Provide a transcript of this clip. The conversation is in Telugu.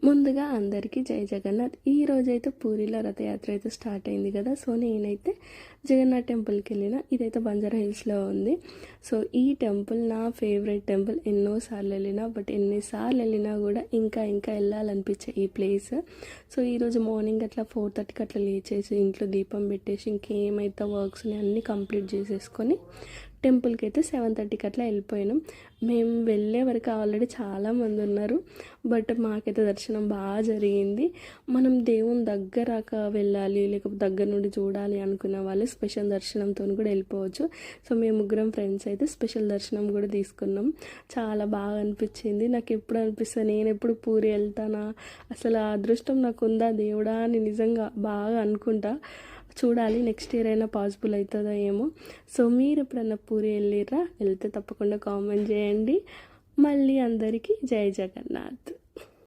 ముందుగా అందరికీ జై జగన్నాథ్. ఈరోజైతే పూరిలో రథయాత్ర అయితే స్టార్ట్ అయింది కదా. సో నేనైతే జగన్నాథ్ టెంపుల్కి వెళ్ళిన. ఇదైతే బంజారా హిల్స్లో ఉంది. సో ఈ టెంపుల్ నా ఫేవరెట్ టెంపుల్. ఎన్నోసార్లు వెళ్ళినా, బట్ ఎన్నిసార్లు వెళ్ళినా కూడా ఇంకా ఇంకా వెళ్ళాలనిపించే ఈ ప్లేస్. సో ఈరోజు మార్నింగ్ అట్లా 4:30కి అట్లా లేచేసి ఇంట్లో దీపం పెట్టేసి ఇంకేమైతే వర్క్స్ ఉన్నాయి అన్నీ కంప్లీట్ చేసేసుకొని టెంపుల్కి అయితే 7:30కి అట్లా వెళ్ళిపోయినాం. మేము వెళ్ళే వరకు ఆల్రెడీ చాలామంది ఉన్నారు, బట్ మాకైతే దర్శనం బాగా జరిగింది. మనం దేవుని దగ్గరక వెళ్ళాలి, లేకపోతే దగ్గర నుండి చూడాలి అనుకున్న వాళ్ళు స్పెషల్ దర్శనంతో కూడా వెళ్ళిపోవచ్చు. సో మేము ముగ్గురం ఫ్రెండ్స్ అయితే స్పెషల్ దర్శనం కూడా తీసుకున్నాం. చాలా బాగా అనిపించింది. నాకు ఎప్పుడు అనిపిస్తుంది నేను ఎప్పుడు పూరి వెళ్తానా, అసలు ఆ అదృష్టం నాకు ఉందా దేవుడా అని నిజంగా బాగా అనుకుంటా. చూడాలి నెక్స్ట్ ఇయర్ అయినా పాసిబుల్ అవుతుందో ఏమో. సో మీరు ఎప్పుడన్నా పూరి వెళ్ళిరా, వెళ్తే తప్పకుండా కామెంట్ చేయండి. మళ్ళీ అందరికీ జై జగన్నాథ్.